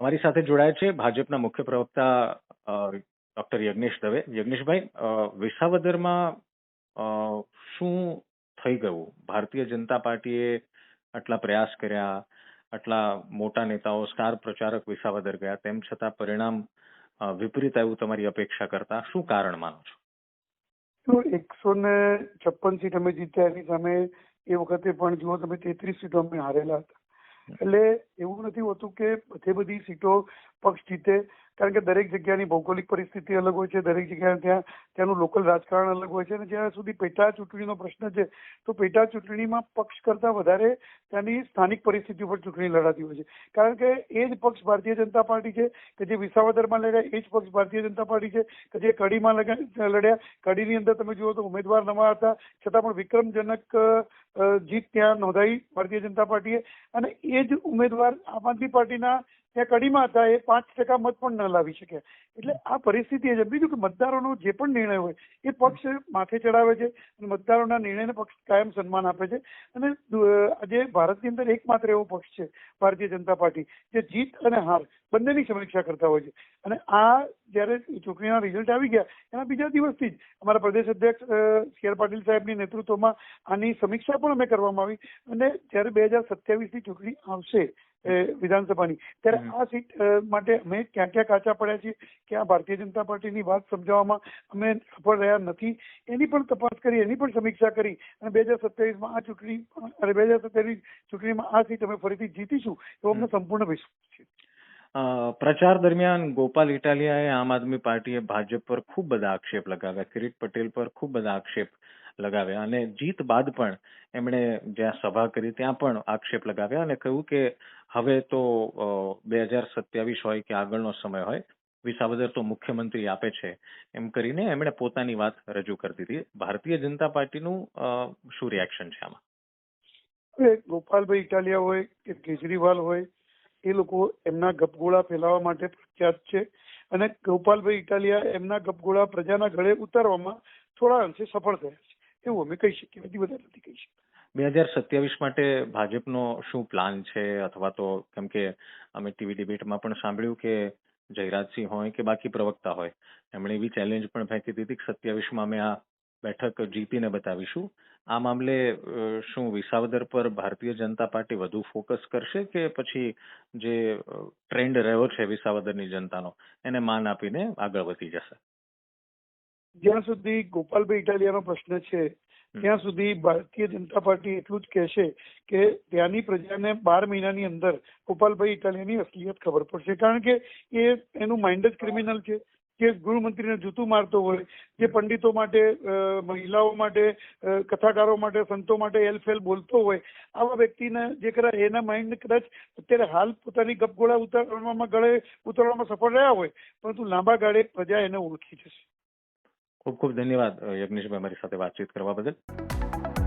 અમારી સાથે જોડાયા છે ભાજપના મુખ્ય પ્રવક્તા ડોક્ટર યજ્ઞેશ દવે. યજ્ઞેશભાઈ, વિસાવદરમાં શું થઈ ગયું? ભારતીય જનતા પાર્ટીએ આટલા પ્રયાસ કર્યા, આટલા મોટા નેતાઓ, સ્ટાર પ્રચારક વિસાવદર ગયા, તેમ છતાં પરિણામ વિપરીત આવ્યું તમારી અપેક્ષા કરતા. શું કારણ માનો છો? તો 156 સીટ અમે જીત્યા, એની સામે એ વખતે પણ જુઓ તમે 33 સીટો અમે હારેલા હતા. એટલે એવું નથી હોતું કે બધી સીટો પક્ષ જીતે, કારણ કે દરેક જગ્યાની ભૌગોલિક પરિસ્થિતિ અલગ હોય છે, દરેક જગ્યાએ ત્યાંનું લોકલ રાજકારણ અલગ હોય છે. અને જ્યાં સુધી પેટા ચૂંટણીનો પ્રશ્ન છે તો પેટા ચૂંટણીમાં પક્ષ કરતા વધારે ત્યાંની સ્થાનિક પરિસ્થિતિ ઉપર ચૂંટણી લડાતી હોય છે. કારણ કે એ જ પક્ષ ભારતીય જનતા પાર્ટી છે કે જે વિસાવદરમાં લડ્યા, એ જ પક્ષ ભારતીય જનતા પાર્ટી છે કે જે કડીમાં લડ્યા. કડીની અંદર તમે જુઓ તો ઉમેદવાર નવા હતા, છતાં પણ વિક્રમજનક જીત ત્યાં નોંધાઈ ભારતીય જનતા પાર્ટીએ. અને એ જ ઉમેદવાર આમ આદમી પાર્ટીના ત્યાં કડીમાં હતા, એ 5% મત પણ ન લાવી શક્યા. એટલે આ પરિસ્થિતિ એ છે. બીજું કે મતદારોનો જે પણ નિર્ણય હોય એ પક્ષ માથે ચડાવે છે અને મતદારોના નિર્ણયને પક્ષ કાયમ સન્માન આપે છે. અને આજે ભારતની અંદર એકમાત્ર એવો પક્ષ છે ભારતીય જનતા પાર્ટી જે જીત અને હાર બંનેની સમીક્ષા કરતા હોય છે. અને આ જયારે ચૂંટણીના રિઝલ્ટ આવી ગયા એના બીજા દિવસથી જ અમારા પ્રદેશ અધ્યક્ષ સી.આર. પાટીલ સાહેબની નેતૃત્વમાં આની સમીક્ષા પણ અમે કરવામાં આવી. અને જયારે 2027ની ચૂંટણી આવશે વિધાનસભાની, ત્યારે આ સીટ માટે અમે ક્યાં ક્યાં કાચા પડ્યા છીએ, ક્યાં ભારતીય જનતા પાર્ટીની વાત સમજાવવામાં અમે સફળ રહ્યા નથી, એની પણ તપાસ કરી, એની પણ સમીક્ષા કરી. અને 2027માં આ ચૂંટણી અને 2027ની ચૂંટણીમાં આ સીટ અમે ફરીથી જીતીશું એવો અમને સંપૂર્ણ વિશ્વાસ છે. પ્રચાર દરમિયાન ગોપાલ ઇટાલિયાએ આમ આદમી પાર્ટીએ ભાજપ પર ખૂબ બધા આક્ષેપ લગાવ્યા, કિરીટ પટેલ પર ખૂબ બધા આક્ષેપ લગાવ્યા, અને જીત બાદ પણ એમણે જ્યાં સભા કરી ત્યાં પણ આક્ષેપ લગાવ્યા અને કહ્યું કે હવે તો 2027 હોય કે આગળનો સમય હોય, વિસાવદર તો મુખ્યમંત્રી આપે છે, એમ કરીને એમણે પોતાની વાત રજૂ કરી દીધી. ભારતીય જનતા પાર્ટીનું શું રિએક્શન છે આમાં? ગોપાલભાઈ ઇટાલિયા હોય કે કેજરીવાલ હોય, એ લોકો એમના ગપગોળા ફેલાવવા માટે પ્રખ્યાત છે. અને ગોપાલભાઈ ઇટાલિયા એમના ગપગોળા પ્રજાના ગળે ઉતારવામાં થોડા અંશે સફળ થયા છે એવું અમે કહી શકીએ, બીજી બધા નથી કહી શકતા. 2027 માટે ભાજપનો શું પ્લાન છે? અથવા તો કેમ કે અમે ટીવી ડિબેટમાં પણ સાંભળ્યું કે જયરાજસિંહ હોય કે બાકી પ્રવક્તા હોય, એમણે એવી ચેલેન્જ પણ ફેંકી દીધી કે 27માં અમે આ બેઠક જીતીને બતાવીશું. આ મામલે શું વિસાવદર પર ભારતીય જનતા પાર્ટી વધુ ફોકસ કરશે કે પછી જે ટ્રેન્ડ રહ્યો છે વિસાવદરની જનતાનો એને માન આપીને આગળ વધી જશે? જ્યાં સુધી ગોપાલભાઈ ઇટાલિયાનો પ્રશ્ન છે ત્યાં સુધી ભારતીય જનતા પાર્ટી એટલું જ કહેશે કે ત્યાંની પ્રજાને 12 મહિનાની અંદર ગોપાલભાઈ ઇટાલિયાની અસલિયત ખબર પડશે. કારણ કે એનું માઇન્ડ જ ક્રિમિનલ છે. જે ગૃહમંત્રીને જૂતું મારતો હોય, જે પંડિતો માટે, મહિલાઓ માટે, કથાકારો માટે, સંતો માટે એલફેલ બોલતો હોય, આવા વ્યક્તિને જે કદાચ એના માઇન્ડ કદાચ અત્યારે હાલ પોતાની ગપગોળા ગળે ઉતારવામાં સફળ રહ્યા હોય, પરંતુ લાંબા ગાળે પ્રજા એને ઓળખી જશે. ખૂબ ખૂબ ધન્યવાદ યજ્ઞેશભાઈ, મારી સાથે વાતચીત કરવા બદલ.